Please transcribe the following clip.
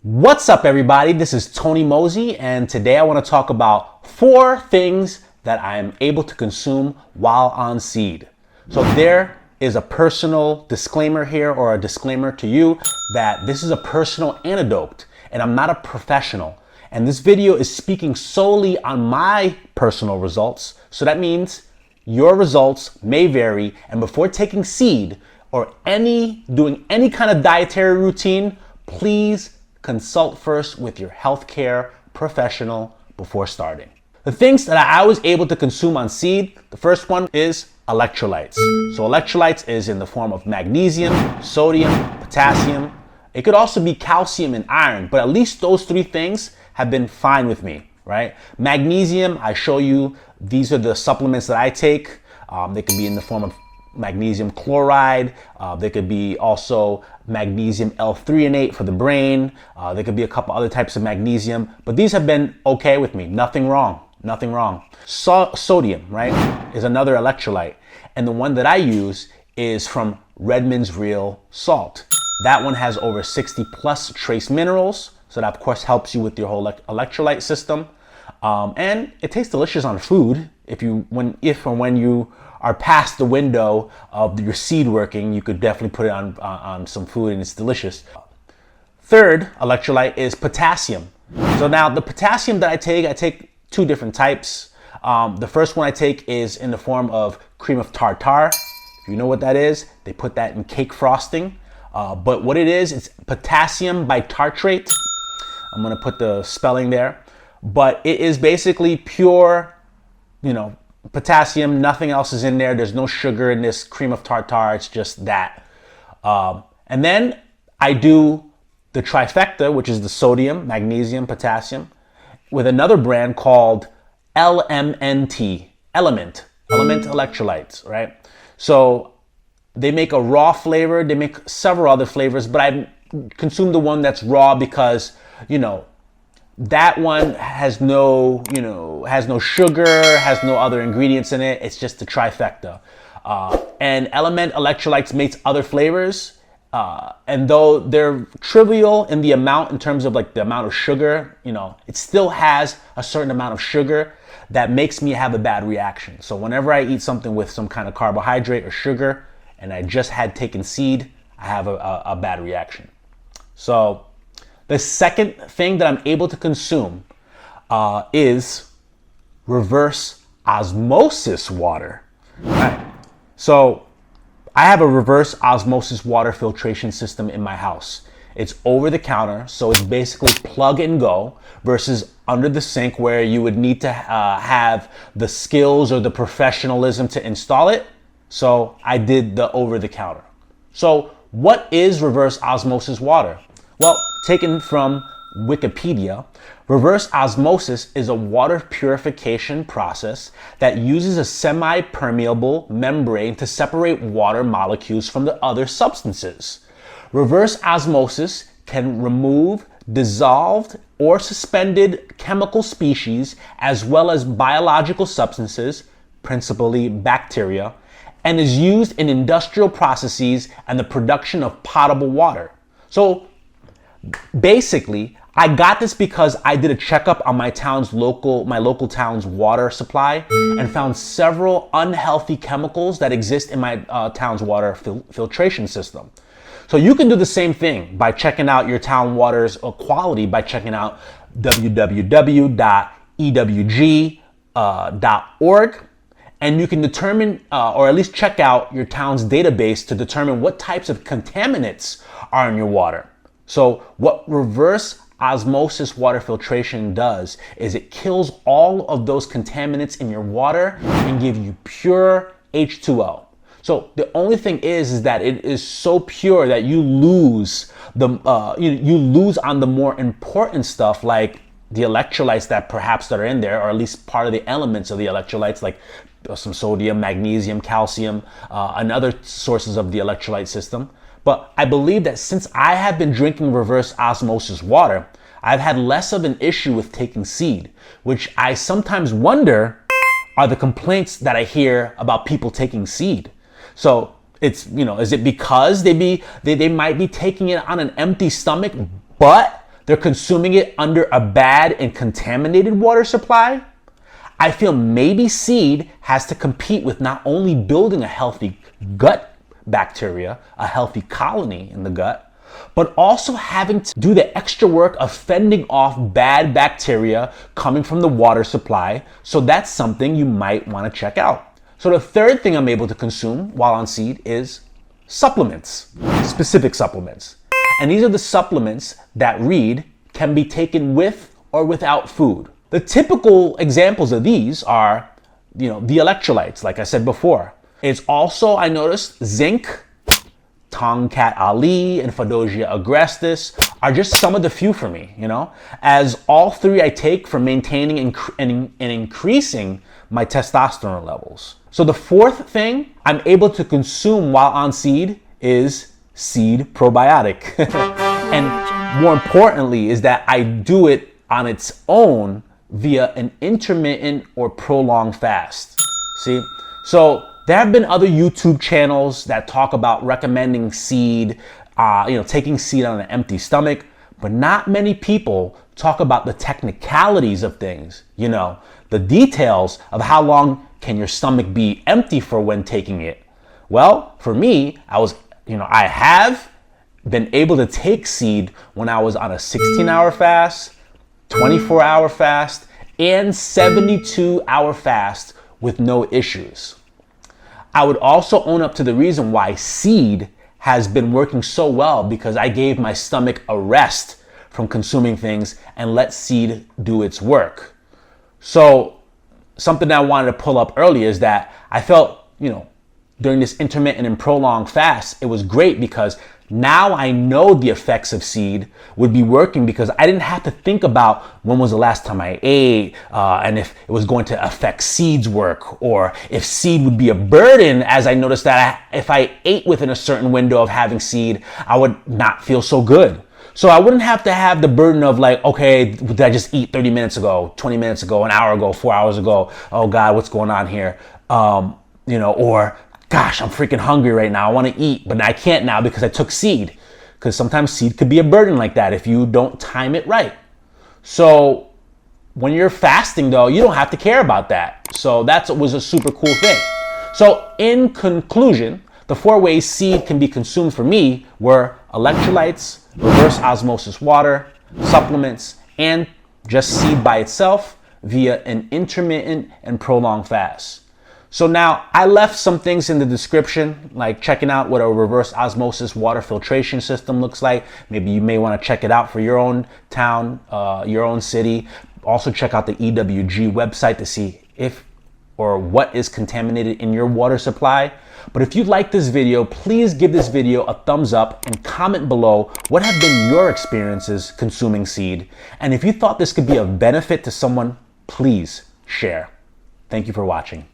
What's up, everybody? This is Tony Moze, and today I want to talk about 4 things that I am able to consume while on seed. So there is a personal disclaimer here, or a disclaimer to you, that this is a personal anecdote and I'm not a professional. And this video is speaking solely on my personal results. So that means your results may vary, and before taking seed or doing any kind of dietary routine, please consult first with your healthcare professional before starting. The things that I was able to consume on seed, the first one is electrolytes. So electrolytes is in the form of magnesium, sodium, potassium. It could also be calcium and iron, but at least those 3 things have been fine with me, right? Magnesium, I show you, these are the supplements that I take. They could be in the form of magnesium chloride. They could be also magnesium L-threonate for the brain. There could be a couple other types of magnesium, but these have been okay with me. Nothing wrong. Sodium, right, is another electrolyte. And the one that I use is from Redmond's Real Salt. That one has over 60 plus trace minerals. So that of course helps you with your whole electrolyte system. And it tastes delicious on food. If or when you are past the window of your seed working, you could definitely put it on some food and it's delicious. Third electrolyte is potassium. So now the potassium that I take 2 different types. The first one I take is in the form of cream of tartar. If you know what that is, they put that in cake frosting. But what it is, it's potassium bitartrate. I'm gonna put the spelling there. But it is basically pure, potassium, nothing else is in there. There's no sugar in this cream of tartar, it's just that. And then I do the trifecta, which is the sodium, magnesium, potassium, with another brand called LMNT, Element Electrolytes, right? So they make a raw flavor, they make several other flavors, but I consume the one that's raw because, that one has no sugar, has no other ingredients in it. It's just the trifecta. And Element Electrolytes makes other flavors. And though they're trivial in the amount, in terms of like the amount of sugar, it still has a certain amount of sugar that makes me have a bad reaction. So whenever I eat something with some kind of carbohydrate or sugar, and I just had taken seed, I have a bad reaction. So the second thing that I'm able to consume is reverse osmosis water. All right. So I have a reverse osmosis water filtration system in my house. It's over the counter, so it's basically plug and go versus under the sink where you would need to have the skills or the professionalism to install it. So I did the over the counter. So what is reverse osmosis water? Well, taken from Wikipedia, reverse osmosis is a water purification process that uses a semi-permeable membrane to separate water molecules from the other substances. Reverse osmosis can remove dissolved or suspended chemical species as well as biological substances, principally bacteria, and is used in industrial processes and the production of potable water. So basically, I got this because I did a checkup on my local town's water supply and found several unhealthy chemicals that exist in my town's water filtration system. So you can do the same thing by checking out your town water's quality by checking out www.ewg.org. And you can determine, or at least check out your town's database to determine what types of contaminants are in your water. So what reverse osmosis water filtration does is it kills all of those contaminants in your water and give you pure H2O. So the only thing is that it is so pure that you lose you lose on the more important stuff, like the electrolytes that are in there, or at least part of the elements of the electrolytes, like some sodium, magnesium, calcium, and other sources of the electrolyte system. But I believe that since I have been drinking reverse osmosis water, I've had less of an issue with taking seed, which I sometimes wonder are the complaints that I hear about people taking seed. So it's, is it because they might be taking it on an empty stomach, but they're consuming it under a bad and contaminated water supply, I feel maybe seed has to compete with not only building a healthy gut bacteria, a healthy colony in the gut, but also having to do the extra work of fending off bad bacteria coming from the water supply. So that's something you might want to check out. So the third thing I'm able to consume while on seed is supplements, specific supplements. And these are the supplements that read can be taken with or without food. The typical examples of these are, the electrolytes, like I said before. It's also, I noticed, zinc, Tongkat Ali, and Fadogia agrestis are just some of the few for me, as all three I take for maintaining and increasing my testosterone levels. So the fourth thing I'm able to consume while on seed is seed probiotic. And more importantly is that I do it on its own via an intermittent or prolonged fast. See? So there have been other YouTube channels that talk about recommending seed, taking seed on an empty stomach, but not many people talk about the technicalities of things, the details of how long can your stomach be empty for when taking it. Well, for me, I have been able to take seed when I was on a 16-hour fast, 24-hour fast, and 72-hour fast with no issues. I would also own up to the reason why seed has been working so well, because I gave my stomach a rest from consuming things and let seed do its work. So something that I wanted to pull up earlier is that I felt, during this intermittent and prolonged fast, it was great because now I know the effects of seed would be working, because I didn't have to think about when was the last time I ate and if it was going to affect seed's work, or if seed would be a burden, as I noticed that if I ate within a certain window of having seed, I would not feel so good. So I wouldn't have to have the burden of okay, did I just eat 30 minutes ago, 20 minutes ago, an hour ago, 4 hours ago? Oh God, what's going on here? Or gosh, I'm freaking hungry right now. I want to eat, but I can't now because I took seed. Because sometimes seed could be a burden like that if you don't time it right. So when you're fasting though, you don't have to care about that. So that was a super cool thing. So in conclusion, the 4 ways seed can be consumed for me were electrolytes, reverse osmosis water, supplements, and just seed by itself via an intermittent and prolonged fast. So now I left some things in the description, like checking out what a reverse osmosis water filtration system looks like. Maybe you may want to check it out for your own town, your own city. Also check out the EWG website to see if or what is contaminated in your water supply. But if you like this video, please give this video a thumbs up and comment below what have been your experiences consuming seed. And if you thought this could be of benefit to someone, please share. Thank you for watching.